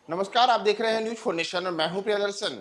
नमस्कार, आप देख रहे हैं न्यूज फॉर नेशन और मैं हूं प्रियदर्शन।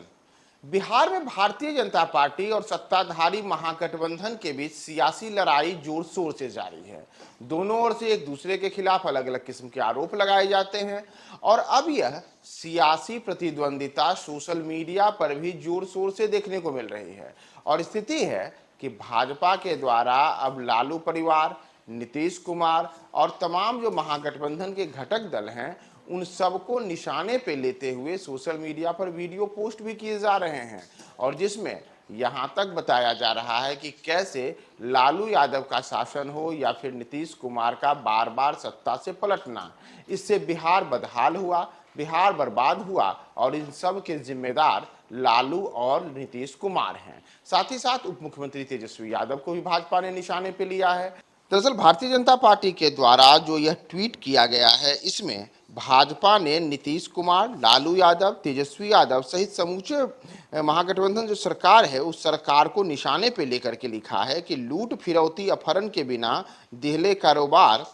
बिहार में भारतीय जनता पार्टी और सत्ताधारी महागठबंधन के बीच सियासी लड़ाई जोर शोर से जारी है। दोनों ओर से एक दूसरे के खिलाफ अलग अलग किस्म के आरोप लगाए जाते हैं और अब यह सियासी प्रतिद्वंदिता सोशल मीडिया पर भी जोर शोर से देखने को मिल रही है। और स्थिति है कि भाजपा के द्वारा अब लालू परिवार, नीतीश कुमार और तमाम जो महागठबंधन के घटक दल हैं उन सबको निशाने पे लेते हुए सोशल मीडिया पर वीडियो पोस्ट भी किए जा रहे हैं और जिसमें यहां तक बताया जा रहा है कि कैसे लालू यादव का शासन हो या फिर नीतीश कुमार का बार बार सत्ता से पलटना, इससे बिहार बदहाल हुआ, बिहार बर्बाद हुआ और इन सब के जिम्मेदार लालू और नीतीश कुमार हैं। साथ ही साथ उप मुख्यमंत्री तेजस्वी यादव को भी भाजपा ने निशाने पे लिया है। दरअसल भारतीय जनता पार्टी के द्वारा जो यह ट्वीट किया गया है, इसमें भाजपा ने नीतीश कुमार, लालू यादव, तेजस्वी यादव सहित समूचे महागठबंधन जो सरकार है उस सरकार को निशाने पे लेकर के लिखा है कि लूट फिरौती अपहरण के बिना दिहले कारोबार,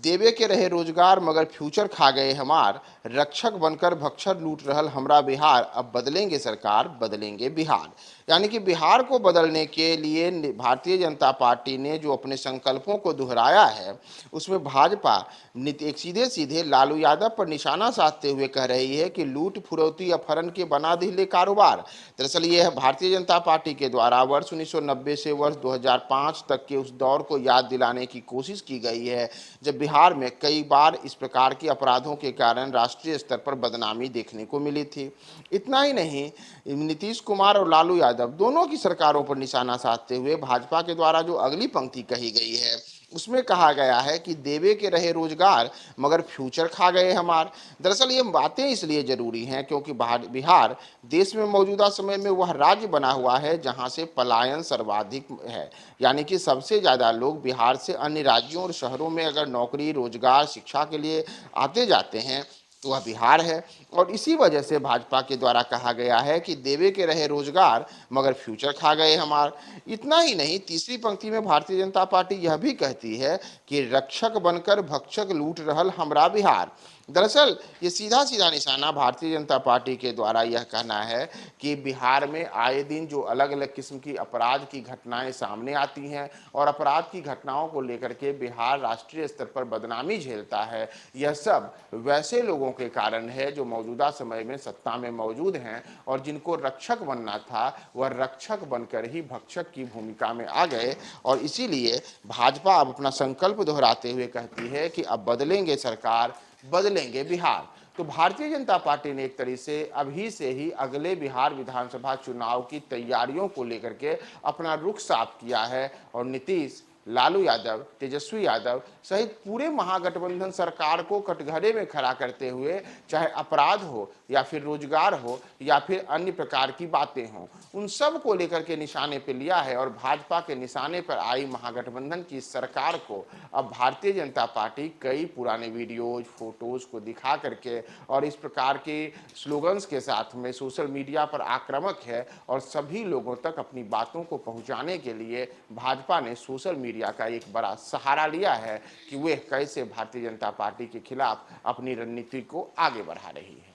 देवे के रहे रोजगार मगर फ्यूचर खा गए हमार, रक्षक बनकर भक्षक लूट रहल हमरा बिहार, अब बदलेंगे सरकार बदलेंगे बिहार। यानी कि बिहार को बदलने के लिए भारतीय जनता पार्टी ने जो अपने संकल्पों को दोहराया है उसमें भाजपा एक सीधे सीधे लालू यादव पर निशाना साधते हुए कह रही है कि लूट फुरौती अपहरण के बना दिले कारोबार। दरअसल यह भारतीय जनता पार्टी के द्वारा वर्ष 1990 से वर्ष 2005 तक के उस दौर को याद दिलाने की कोशिश की गई है जब बिहार में कई बार इस प्रकार के अपराधों के कारण राष्ट्रीय स्तर पर बदनामी देखने को मिली थी। इतना ही नहीं, नीतीश कुमार और लालू यादव दोनों की सरकारों पर निशाना साधते हुए भाजपा के द्वारा जो अगली पंक्ति कही गई है उसमें कहा गया है कि देवे के रहे रोजगार मगर फ्यूचर खा गए हमार। दरअसल ये बातें इसलिए जरूरी हैं क्योंकि बिहार देश में मौजूदा समय में वह राज्य बना हुआ है जहां से पलायन सर्वाधिक है। यानी कि सबसे ज़्यादा लोग बिहार से अन्य राज्यों और शहरों में अगर नौकरी, रोजगार, शिक्षा के लिए आते जाते हैं तो वह बिहार है। और इसी वजह से भाजपा के द्वारा कहा गया है कि देवे के रहे रोजगार मगर फ्यूचर खा गए हमार। इतना ही नहीं, तीसरी पंक्ति में भारतीय जनता पार्टी यह भी कहती है कि रक्षक बनकर भक्षक लूट रहल हमरा बिहार। दरअसल ये सीधा सीधा निशाना भारतीय जनता पार्टी के द्वारा यह कहना है कि बिहार में आए दिन जो अलग अलग किस्म की अपराध की घटनाएं सामने आती हैं और अपराध की घटनाओं को लेकर के बिहार राष्ट्रीय स्तर पर बदनामी झेलता है, यह सब वैसे लोगों के कारण है जो मौजूदा समय में सत्ता में मौजूद हैं और जिनको रक्षक बनना था वह रक्षक बनकर ही भक्षक की भूमिका में आ गए। और इसीलिए भाजपा अब अपना संकल्प दोहराते हुए कहती है कि अब बदलेंगे सरकार, बदलेंगे बिहार। तो भारतीय जनता पार्टी ने एक तरीके से अभी से ही अगले बिहार विधानसभा चुनाव की तैयारियों को लेकर के अपना रुख साफ किया है और नीतीश, लालू यादव, तेजस्वी यादव सहित पूरे महागठबंधन सरकार को कटघरे में खड़ा करते हुए चाहे अपराध हो या फिर रोजगार हो या फिर अन्य प्रकार की बातें हों, उन सब को लेकर के निशाने पर लिया है। और भाजपा के निशाने पर आई महागठबंधन की सरकार को अब भारतीय जनता पार्टी कई पुराने वीडियोज, फोटोज को दिखा करके और इस प्रकार के स्लोगन्स के साथ में सोशल मीडिया पर आक्रामक है और सभी लोगों तक अपनी बातों को पहुंचाने के लिए भाजपा ने सोशल मीडिया का एक बड़ा सहारा लिया है कि वे कैसे भारतीय जनता पार्टी के खिलाफ अपनी रणनीति को आगे बढ़ा रही है।